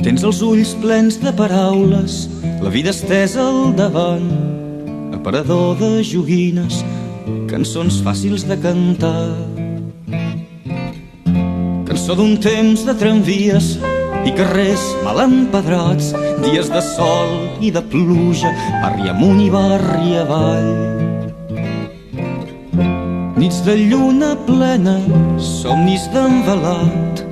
Tens els ulls plens de paraules, la vida estesa al davant, aparador de joguines, cançons fàcils de cantar. Cançó d'un temps de tramvies i carrers mal empedrats, dies de sol i de pluja, barri amunt i barri avall. Nits de lluna plena, somnis d'envelat.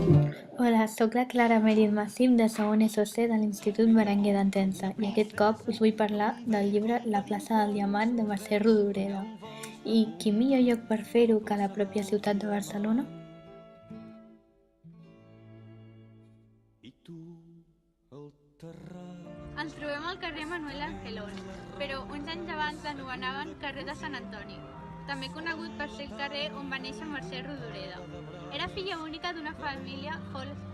Hola, soc la Clara Mèrit Massip de segon SOC de l'Institut Berenguer d'Entença i aquest cop us vull parlar del llibre La plaça del Diamant de Mercè Rodoreda. I quin millor lloc per fer-ho que la pròpia ciutat de Barcelona? Ens trobem al carrer Manuel Angelón, però uns anys abans l'anomenaven carrer de Sant Antoni, també conegut per ser el carrer on va néixer Mercè Rodoreda. Era filla única d'una família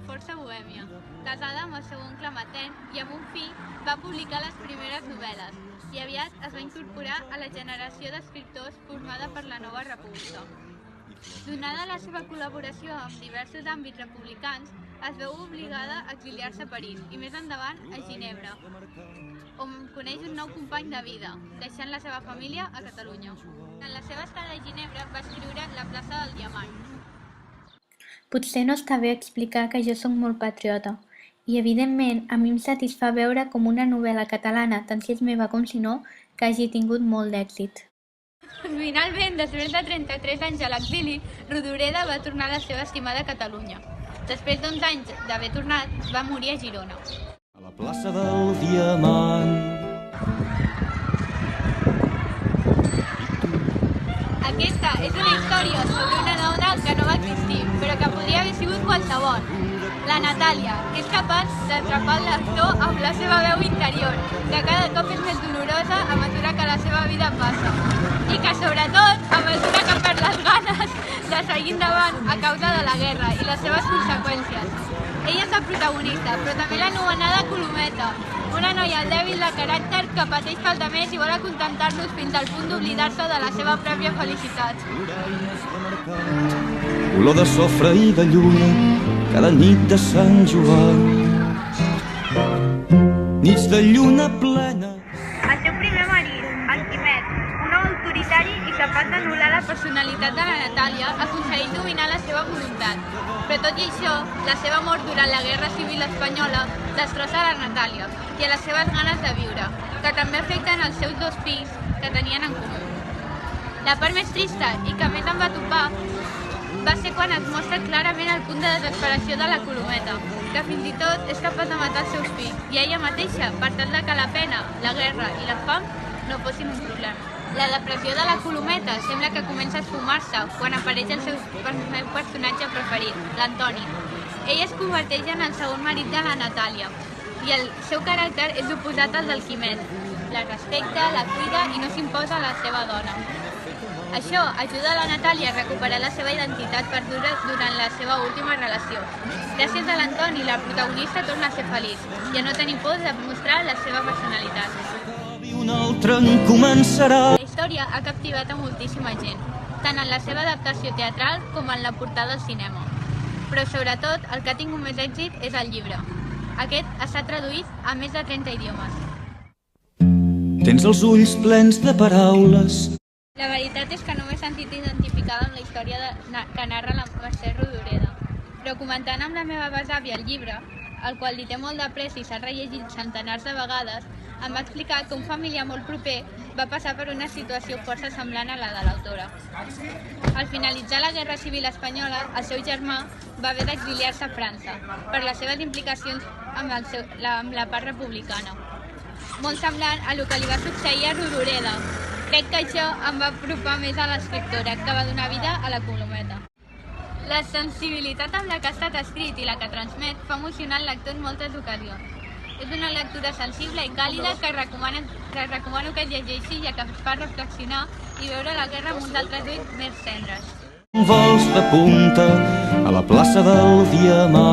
força bohèmia, casada amb el seu oncle matent i amb un fill va publicar les primeres novel·les i aviat es va incorporar a la generació d'escriptors formada per la Nova República. Donada la seva col·laboració amb diversos àmbits republicans, es veu obligada a exiliar-se a París i més endavant a Ginebra, on coneix un nou company de vida, deixant la seva família a Catalunya. En la seva estada a Ginebra va escriure La plaça del Diamant. Potser no està bé explicar que jo sóc molt patriota i, evidentment, a mi em satisfà veure com una novel·la catalana, tant si és meva com si no, que hagi tingut molt d'èxit. Finalment, després de 33 anys a l'exili, Rodoreda va tornar a la seva estimada Catalunya. Després d'11 anys d'haver tornat, va morir a Girona. A la plaça del Diamant. Aquesta és una història sobre una dona que no va existir, però que podria haver sigut qualsevol. La Natàlia, que és capaç d'atrapar el lector amb la seva veu interior, que cada cop és més dolorosa a mesura que la seva vida passa. I que, sobretot, a mesura que perd les ganes de seguir endavant a causa de la guerra i les seves conseqüències. Ella és la protagonista, però també l'anomenada Colometa, una noia dèbil de caràcter que pateix pels altres i vol acontentar-los fins al punt d'oblidar-se de la seva pròpia felicitat. Olor de sofre i de lluna, cada nit de Sant Joan. Nits de lluna plena. El seu primer marit, en Quimet, un home autoritari i capaç d'anul·lar la personalitat de la Natàlia, aconsegueix dominar la seva voluntat. Però tot i això, la seva mort durant la Guerra Civil Espanyola destrossa la Natàlia i a les seves ganes de viure, que també afecten els seus dos fills que tenien en comú. La part més trista i que més em va topar va ser quan es mostra clarament el punt de desesperació de la Colometa, que fins i tot és capaç de matar els seus fills i ella mateixa per tal de que la pena, la guerra i la fam no fossin un problema. La depressió de la Colometa sembla que comença a esfumar-se quan apareix el seu personatge preferit, l'Antoni. Ell es converteix en el segon marit de la Natàlia i el seu caràcter és oposat al del Quimet. La respecta, la cuida i no s'imposa a la seva dona. Això ajuda a la Natàlia a recuperar la seva identitat perduda durant la seva última relació. Gràcies a l'Antoni, la protagonista torna a ser feliç i a no tenir por de mostrar la seva personalitat. Un altre en començarà. La història ha captivat a moltíssima gent, tant en la seva adaptació teatral com en la portada al cinema. Però sobretot el que ha tingut més èxit és el llibre. Aquest està traduït a més de 30 idiomes. Tens els ulls plens de paraules. La veritat és que no m'he sentit identificada amb la història que narra la Mercè Rodoreda, però comentant amb la meva besàvia el llibre, el qual li té molt de pressa i s'ha rellegit centenars de vegades, em va explicar que un familiar molt proper va passar per una situació força semblant a la de l'autora. Al finalitzar la Guerra Civil Espanyola, el seu germà va haver d'exiliar-se a França per les seves implicacions amb la part republicana. Molt semblant a el que li va succeir a Rodoreda. Crec que això em va apropar més a l'escriptora, que va donar vida a la Colometa. La sensibilitat amb la que ha estat escrit i la que transmet fa emocionar el lector en moltes ocasions. És una lectura sensible i càlida que recomano que es llegeixi, ja que es fa reflexionar i veure la guerra amb uns altres ulls més tendres. Vols de punta a la plaça del Diamant.